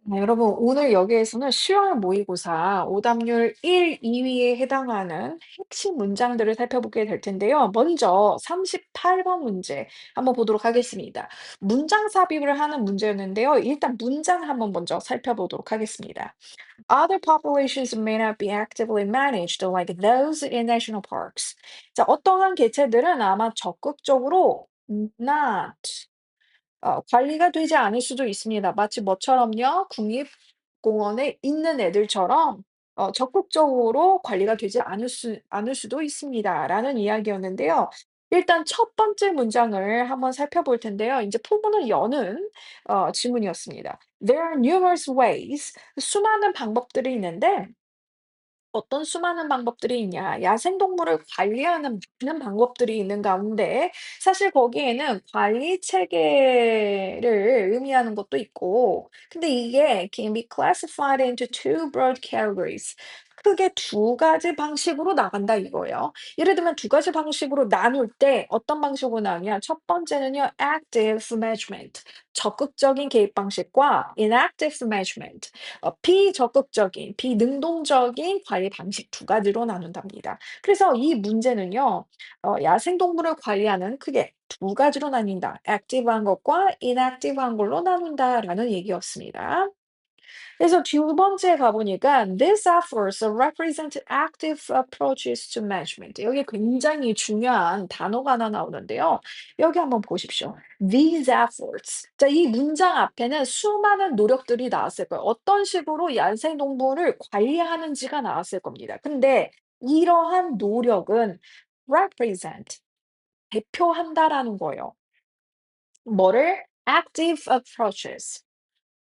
네, 여러분, 오늘 여기에서는 시황 모의고사 오답률 1, 2위에 해당하는 핵심 문장들을 살펴보게 될 텐데요. 먼저 38번 문제 한번 보도록 하겠습니다. 문장 삽입을 하는 문제였는데요. 일단 문장 한번 먼저 살펴보도록 하겠습니다. Other populations may not be actively managed like those in national parks. 자, 어떠한 개체들은 아마 적극적으로 not 관리가 되지 않을 수도 있습니다. 마치 뭐처럼요? 국립공원에 있는 애들처럼 적극적으로 관리가 되지 않을 수도 있습니다.'라는 이야기였는데요. 일단 첫 번째 문장을 한번 살펴볼 텐데요. 이제 포문을 여는 질문이었습니다. "There are numerous ways." 수많은 방법들이 있는데 어떤 수많은 방법들이 있냐. 야생동물을 관리하는 많은 방법들이 있는 가운데 사실 거기에는 관리 체계를 의미하는 것도 있고 근데 이게 can be classified into two broad categories. 크게 두 가지 방식으로 나간다 이거예요. 예를 들면 두 가지 방식으로 나눌 때 어떤 방식으로 나누냐. 첫 번째는요. active management. 적극적인 개입 방식과 inactive management. 비적극적인, 비능동적인 관리 방식 두 가지로 나눈답니다. 그래서 이 문제는요. 야생동물을 관리하는 크게 두 가지로 나뉜다. 액티브한 것과 인액티브한 걸로 나눈다라는 얘기였습니다. 그래서 두 번째 가 보니까 "These efforts represent active approaches to management." 여기 굉장히 중요한 단어가 하나 나오는데요. 여기 한번 보십시오. "These efforts." 자, 이 문장 앞에는 수많은 노력들이 나왔을 거예요. 어떤 식으로 야생동물을 관리하는지가 나왔을 겁니다. 근데 이러한 노력은 represent, 대표한다라는 거예요. 뭐를? active approaches.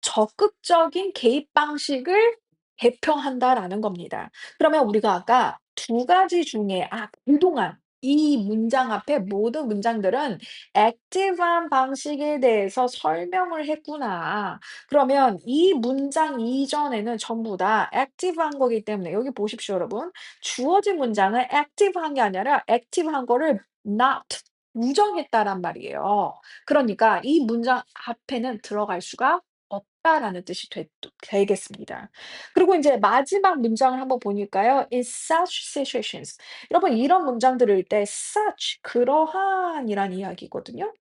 적극적인 개입 방식을 대표한다라는 겁니다. 그러면 우리가 아까 두 가지 중에 그동안 이 문장 앞에 모든 문장들은 액티브한 방식에 대해서 설명을 했구나. 그러면 이 문장 이전에는 전부 다 액티브한 거기 때문에 여기 보십시오, 여러분. 주어진 문장은 액티브한 게 아니라 액티브한 거를 not 부정했다란 말이에요. 그러니까 이 문장 앞에는 들어갈 수가 없다라는 뜻이 되겠습니다. 그리고 인제 마지막 문장을 한번 보니까요. "In such situations." 여러분 이런 문장들을 읽을 때 such 그러한이란 이야기거든요.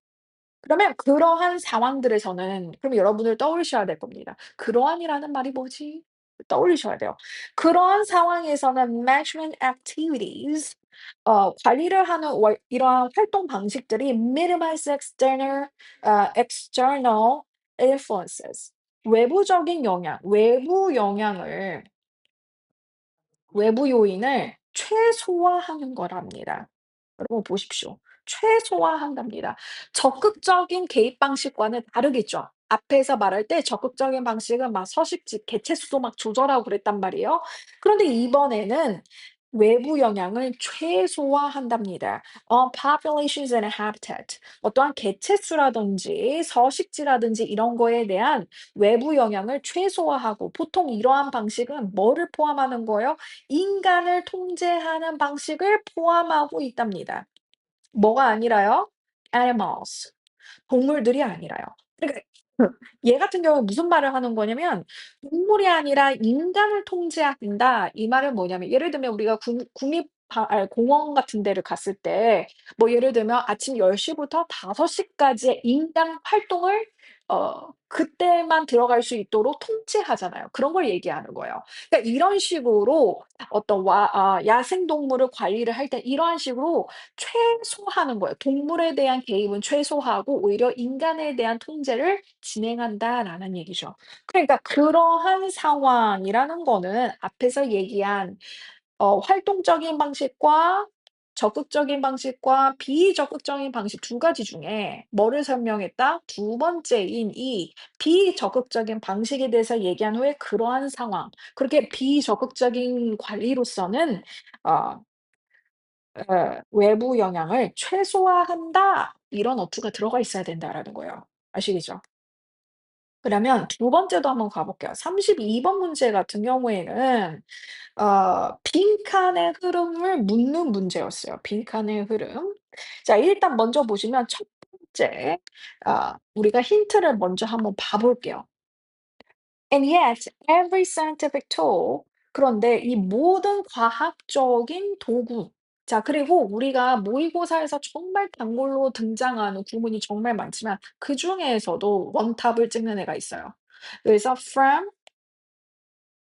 그러면 그러한 상황들에서는 그럼 여러분들 떠올리셔야 될 겁니다. '그러한이라는 말이 뭐지?' 떠올리셔야 돼요. 그러한 상황에서는 management activities 관리를 하는 이러한 활동 방식들이 minimize external influences. 외부적인 영향, 외부 요인을 최소화하는 거랍니다. 여러분 보십시오. 최소화한답니다. 적극적인 개입 방식과는 다르겠죠. 앞에서 말할 때 적극적인 방식은 막 서식지, 개체 수도 막 조절하고 그랬단 말이에요. 그런데 이번에는 외부 영향을 최소화한답니다. populations and habitat. 어떠한 개체 수라든지 서식지라든지 이런 거에 대한 외부 영향을 최소화하고 보통 이러한 방식은 뭐를 포함하는 거예요? 인간을 통제하는 방식을 포함하고 있답니다. 뭐가 아니라요? animals. 동물들이 아니라요. 그러니까 얘 같은 경우는 무슨 말을 하는 거냐면 동물이 아니라 인간을 통제한다. 이 말은 뭐냐면 예를 들면 우리가 공원 같은 데를 갔을 때 뭐 예를 들면 아침 10 시부터 5 시까지의 인간 활동을 그때만 들어갈 수 있도록 통제하잖아요. 그런 걸 얘기하는 거예요. 그러니까 이런 식으로 야생 동물을 관리를 할 때 이러한 식으로 최소화하는 거예요. 동물에 대한 개입은 최소화하고 오히려 인간에 대한 통제를 진행한다라는 얘기죠. 그러니까 그러한 상황이라는 거는 앞에서 얘기한 활동적인 방식과 적극적인 방식과 비적극적인 방식 두 가지 중에 뭐를 설명했다? 두 번째인 이 비적극적인 방식에 대해서 얘기한 후에 그러한 상황, 그렇게 비적극적인 관리로서는 어 "외부 영향을 최소화한다." 이런 어투가 들어가 있어야 된다라는 거예요. 아시겠죠? 그러면 두 번째도 한번 가 볼게요. 32번 문제 같은 경우에는 빈칸의 흐름을 묻는 문제였어요. 빈칸의 흐름. 자, 일단 먼저 보시면 첫 번째 우리가 힌트를 먼저 한번 봐 볼게요. And yet every scientific tool 그런데 이 모든 과학적인 도구 자 그리고 우리가 모의고사에서 정말 단골로 등장하는 구문이 정말 많지만 그중에서도 원탑을 찍는 애가 있어요. 그래서 from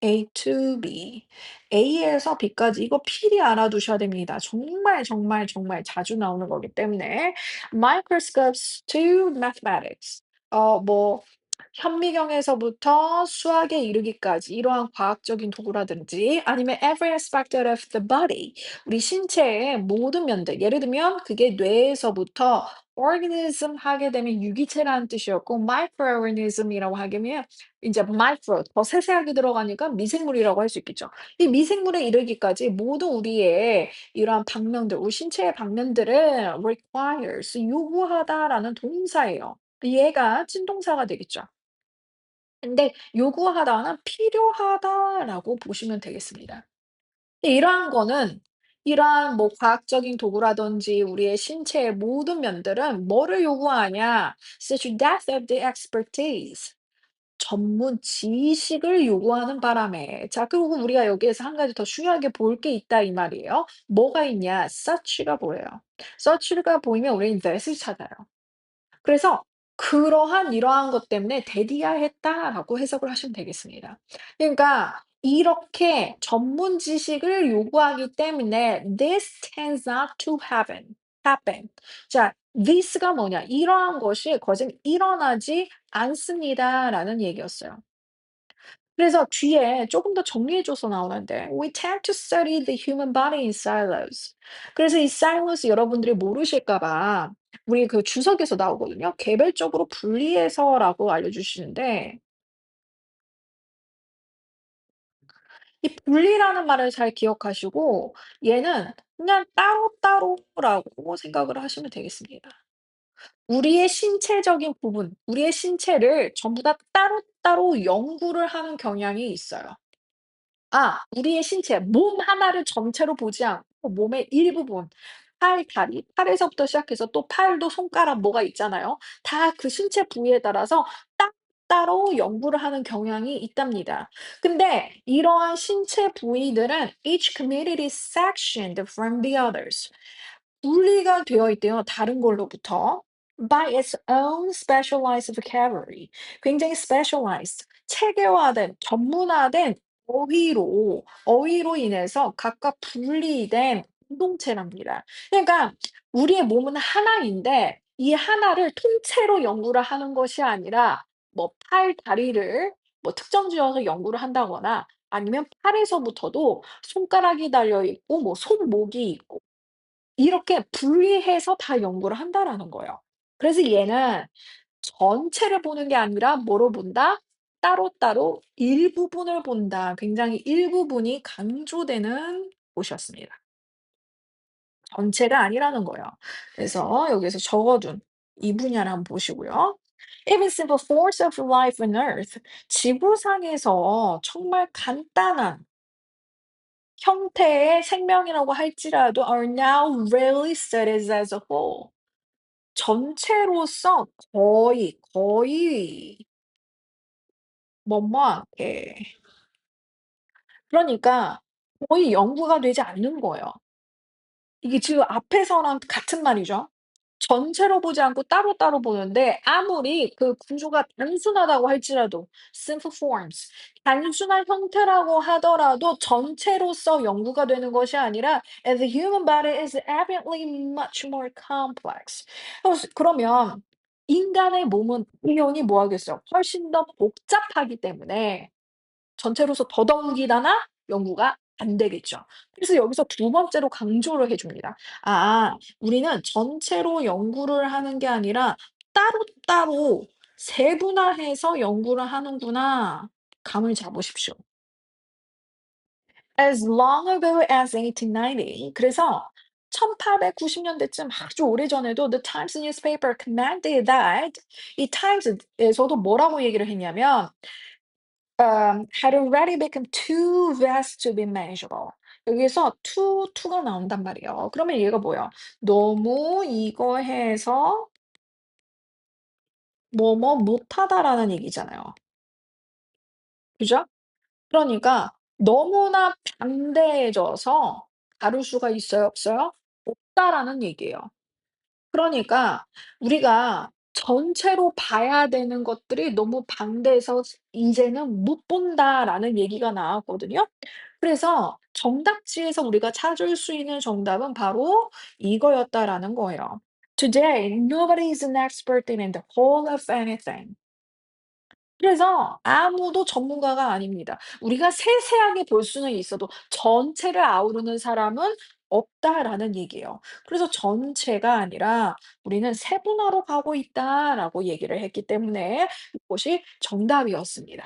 A to B. A에서 B까지 이거 필히 알아두셔야 됩니다. 정말, 정말, 정말 자주 나오는 거기 때문에 microscopes to mathematics. 뭐 현미경에서부터 수학에 이르기까지 이러한 과학적인 도구라든지 아니면 every aspect of the body. 우리 신체의 모든 면들. 예를 들면 그게 뇌에서부터 organism 하게 되면 유기체라는 뜻이었고 microorganism이라고 하게 되면 인제 micro 더 세세하게 들어가니까 미생물이라고 할 수 있겠죠. 이 미생물에 이르기까지 모든 우리의 이러한 방면들, 우리 신체의 방면들을 requires 요구하다라는 동사예요. 얘가 진동사가 되겠죠. 근데 요구하다는 필요하다라고 보시면 되겠습니다. 근데 이러한 거는 이러한 뭐 과학적인 도구라든지 우리의 신체의 모든 면들은 뭐를 요구하냐? such depth of the expertise. 전문 지식을 요구하는 바람에 자 그리고 우리가 여기에서 한 가지 더 중요하게 볼 게 있다 이 말이에요. 뭐가 있냐? such가 보여요. such가 보이면 우리는 that을 찾아요. 그래서 그러한 이러한 것 때문에 대디하했다라고 해석을 하시면 되겠습니다. 그러니까 이렇게 전문 지식을 요구하기 때문에 this tends not to happen. 자, this가 뭐냐? 이러한 것이 거진 일어나지 않습니다라는 얘기였어요. 그래서 뒤에 조금 더 정리해 줘서 나오는데 "We tend to study the human body in silos." 그래서 이 silos 여러분들이 모르실까 봐 우리 그 주석에서 나오거든요. "개별적으로 분리해서"라고 알려주시는데 이 분리라는 말을 잘 기억하시고 얘는 그냥 따로따로라고 생각을 하시면 되겠습니다. 우리의 신체적인 부분, 우리의 신체를 전부 다 따로따로 연구를 하는 경향이 있어요. 우리의 신체 몸 하나를 전체로 보지 않고 몸의 일부분 팔, 다리, 팔에서부터 시작해서 또 팔도 손가락 뭐가 있잖아요. 다 그 신체 부위에 따라서 따로 연구를 하는 경향이 있답니다. 근데 이러한 신체 부위들은 each community is sectioned from the others. 분리가 되어 있대요, 다른 걸로부터. By its own specialized vocabulary. 굉장히 specialized, 체계화된, 전문화된 어휘로 인해서 각각 분리된 공동체랍니다. 그러니까 우리의 몸은 하나인데 이 하나를 통째로 연구를 하는 것이 아니라 뭐 팔, 다리를 뭐 특정 지어서 연구를 한다거나 아니면 팔에서부터도 손가락이 달려 있고 뭐 손목이 있고 이렇게 분리해서 다 연구를 한다라는 거예요. 그래서 얘는 전체를 보는 게 아니라 뭐로 본다? 따로따로 일부분을 본다. 굉장히 일부분이 강조되는 곳이었습니다. 전체가 아니라는 거예요. 그래서 여기서 적어둔 이 분야를 한번 보시고요. Even simple force of life on Earth. 지구상에서 정말 간단한 형태의 생명이라고 할지라도 are now rarely studied as a whole. 전체로서 거의 뭐뭐하게 그러니까 거의 연구가 되지 않는 거예요. 이게 지금 앞에서랑 같은 말이죠. 전체로 보지 않고 따로따로 보는데 아무리 그 구조가 단순하다고 할지라도 simple forms 단순한 형태라고 하더라도 전체로서 연구가 되는 것이 아니라 as the human body is evidently much more complex. 그러면 인간의 몸은 당연히 뭐 하겠어요? 훨씬 더 복잡하기 때문에 전체로서 더더욱이나 연구가 안 되겠죠. 그래서 여기서 두 번째로 강조를 해 줍니다. 우리는 전체로 연구를 하는 게 아니라 따로따로 세분화해서 연구를 하는구나. 감을 잡으십시오. As long ago as 1890 그래서 1890 년대쯤 아주 오래전에도 The Times newspaper commanded that 이 Times에서도 뭐라고 얘기를 했냐면 had already become too vast to be manageable. 여기서 to가 나온단 말이에요. 그러면 얘가 뭐야? 너무 이거 해서 뭐뭐 못하다라는 얘기잖아요. 그죠? 그러니까 너무나 방대해져서 다룰 수가 있어요, 없어요? 없다라는 얘기예요. 그러니까 우리가 전체로 봐야 되는 것들이 너무 방대해서 이제는 못 본다라는 얘기가 나왔거든요. 그래서 정답지에서 우리가 찾을 수 있는 정답은 바로 이거였다라는 거예요. Today, nobody is an expert in the whole of anything. 그래서 아무도 전문가가 아닙니다. 우리가 세세하게 볼 수는 있어도 전체를 아우르는 사람은 없다라는 얘기예요. 그래서 전체가 아니라 우리는 세분화로 가고 있다라고 얘기를 했기 때문에 이것이 정답이었습니다.